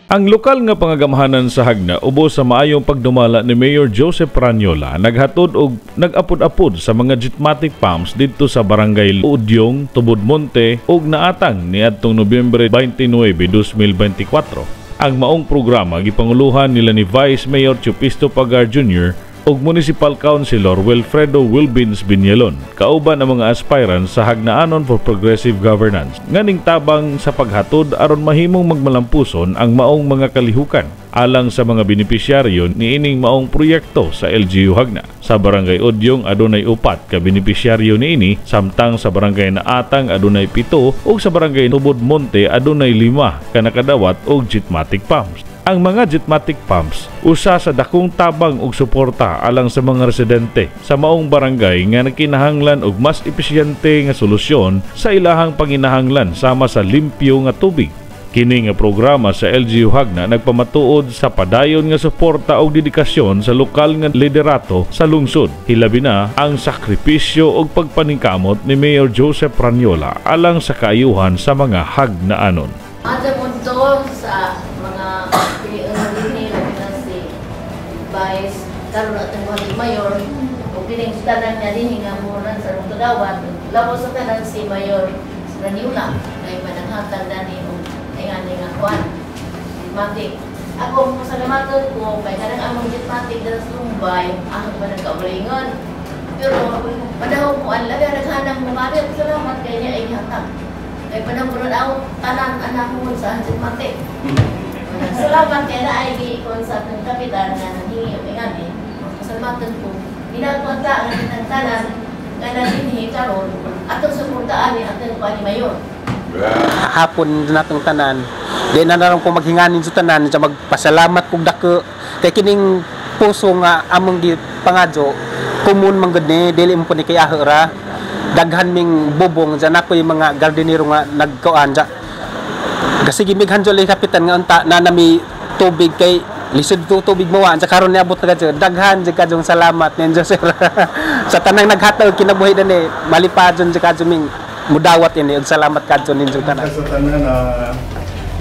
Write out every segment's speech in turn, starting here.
Ang lokal nga pangagamahanan sa Hagna ubos sa maayong pagdumala ni Mayor Joseph Ranyola naghatod og nag-apod-apod sa mga jitmatic pumps didto sa barangay Udyong, Tubod-Monte ug naatang niadtong Nobyembre 29, 2024. Ang maong programa gipanguluhan nila ni Vice Mayor Chupisto Pagar Jr. ug Municipal Councilor Wilfredo Wilbins Binyelon, kauban ang mga aspirants sa Hagnaanon for Progressive Governance, nganing tabang sa paghatod aron mahimong magmalampuson ang maong mga kalihukan alang sa mga benepisyaryo niining maong proyekto sa LGU Hagna. Sa Barangay Udyong adunay 4 ka benepisyaryo niini, samtang sa Barangay Naatang adunay 7 ug sa Barangay Tubod-Monte adunay 5 ka nakadawat og jitmatic pumps. Ang mga jitmatic pumps usa sa dakong tabang og suporta alang sa mga residente sa maong barangay nga nagkinahanglan og mas epesyente nga solusyon sa ilahang panginahanglan sama sa limpyo nga tubig. Kini nga programa sa LGU Hagna nagpamatuod sa padayon nga suporta og dedikasyon sa lokal nga liderato sa lungsod. Hilabi na ang sakripisyo og pagpaningkamot ni Mayor Joseph Ranyola alang sa kaayuhan sa mga Hagnaanon. Sa mga si Vice karon atong buhatig mayor o kining tanan nga dinhi nga muran sa Tugawat labo sa tanan si Mayor Ranyola kay mananghatag dani og ingani nga kwan jitmatic. Ako pasalamatan ko kay kanang among jitmatic dala sa Lumbay ang managkaulingon pero padahon ko ang labi naghanang mumari salamat kay niya ay hatag kay panahon daw tanan anak mo sa jitmatic. Salamat kaya na ay giikon sa atong kapitan na nanghingi ang ingani. Salamatan ko, ginagwanta ang tanan nga nalinhi karon atong suportaan ni atong pani mayor. Hapon natong tanan, di na naron ko maghinganin sa tanan sa magpasalamat kog dako kay kining puso nga among gipangadyo kumun man gud ni dili mo ni kay ahera daghan ming bubong diyan ako yung mga gardenero nga nagkuan diyan. Kasi gimighan jolay kapitan nga unta na nami tubig kay lisod tubig mo sa karon ni abot na kadyo daghan jud kadjong salamat ninyo sir sa tanang naghatag kinabuhi dani malipadon jud kadyo ming mudawat ini ug salamat kadyo ninyo tanan sa tanan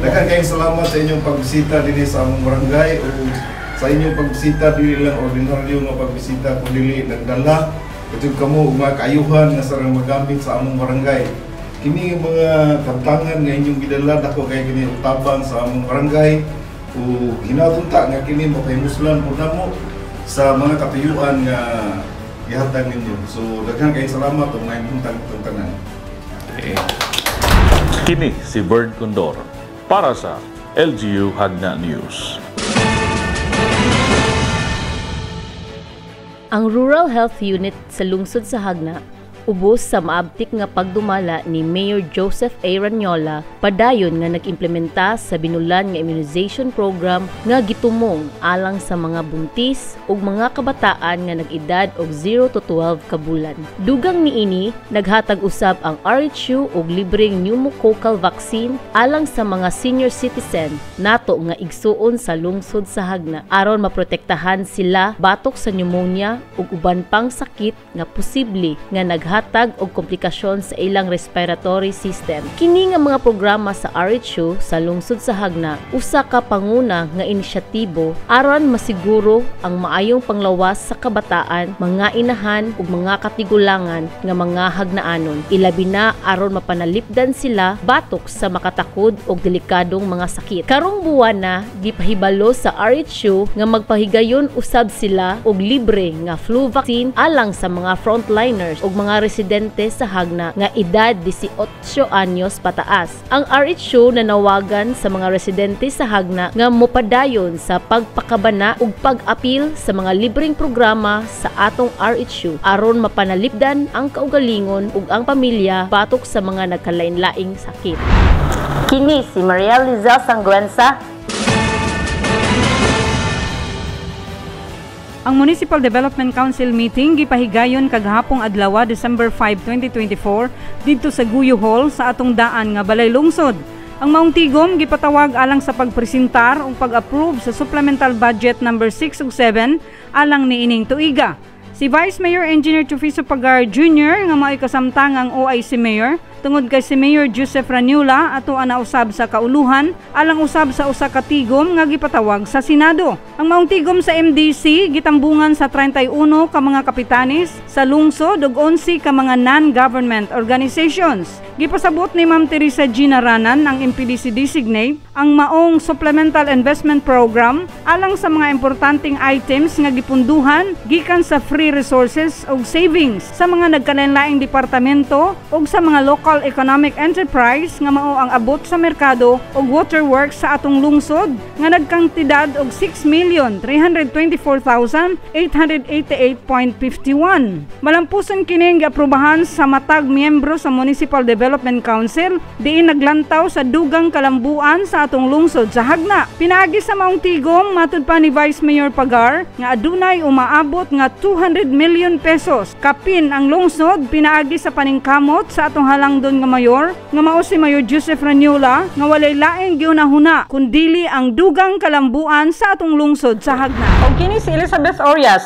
daghan kayong salamat sa inyong pagbisita dinhi sa among barangay o sa inyong pagbisita dili lang ordinaryo nga pagbisita kundi nagdala kadto kamo og mga kaayuhan nga sareng magamit sa among barangay. Kini mga tantangan nga inyong gidala dako kay kini utabang sa among barangay o hinatunta nga kini mapahimuslan po namo sa mga katuyuan nga gihatag ninyo. So daghan kay salamat ug nahimutan itong tanan. Kini si Bird Condor para sa LGU Hagna News. Ang Rural Health Unit sa lungsod sa Hagna ubos sa maabtik nga pagdumala ni Mayor Joseph A. Ranyola padayon nga nag-implementa sa binulan nga immunization program nga gitumong alang sa mga buntis ug mga kabataan nga nag-edad og 0 to 12 ka bulan. Dugang niini naghatag usab ang RHU og libreng pneumococcal vaccine alang sa mga senior citizen nato nga igsuon sa lungsod sa Hagna aron maprotektahan sila batok sa pneumonia ug uban pang sakit nga posible nga naghatag og komplikasyon sa ilang respiratory system. Kini nga mga programa sa RHU sa lungsod sa Hagna usa ka panguna nga inisyatibo aron masiguro ang maayong panglawas sa kabataan, mga inahan ug mga katigulangan nga mga Hagnaanon. Ilabi na aron mapanalipdan sila batok sa makatakod og delikadong mga sakit. Karong buwan na gipahibalo sa RHU nga magpahigayon usab sila og libre nga flu vaccine alang sa mga frontliners ug mga residente sa Hagna nga edad 18 anyos pataas. Ang RHU nanawagan sa mga residente sa Hagna nga mopadayon sa pagpakabana ug pag-apil sa mga libreng programa sa atong RHU aron mapanalipdan ang kaugalingon ug ang pamilya batok sa mga nagkalain-laing sakit. Kini si Maria Lizelle Sangguenza. Ang Municipal Development Council meeting gipahigayon kaghapong adlaw December 5, 2024 didto sa Guyo Hall sa atong daan nga Balay Lungsod. Ang maong tigom gipatawag alang sa pagpresentar ug pag-approve sa Supplemental Budget number 6 ug 7 alang niining tuiga. Si Vice Mayor Engineer Chupisto Pagar Jr. nga mao'y kasamtangang OIC Mayor tungod kay si Mayor Joseph Ranyola ato ana usab sa kauluhan alang usab sa usa ka tigom nga gipatawag sa Senado. Ang maong tigom sa MDC gitambungan sa 31 ka mga kapitanes sa lungsod ug 11 ka mga non-government organizations. Gipasabot ni Ma'am Teresa Gina Ranan ang MPDC designate ang maong Supplemental Investment Program alang sa mga importanteng items nga gipunduhan gikan sa free resources ug savings sa mga nagkalain-laing departamento ug sa mga local economic enterprise nga mao ang abot sa merkado ug waterworks sa atong lungsod nga nagkantidad og 6,324,888.51. Malampuson kini giaprubahan sa matag miyembro sa Municipal Development Council diin naglantaw sa dugang kalambuan sa atong lungsod sa Hagna. Pinaagi sa maong tigom matud pa ni Vice Mayor Pagar nga adunay umaabot nga 200 million pesos. Kapin ang lungsod pinaagi sa paningkamot sa atong halangdon nga mayor nga mao si Mayor Joseph Ranyola nga walay laing giunahuna kundili ang dugang kalambuan sa atong lungsod sa Hagna. Og kini si Elizabeth Orias.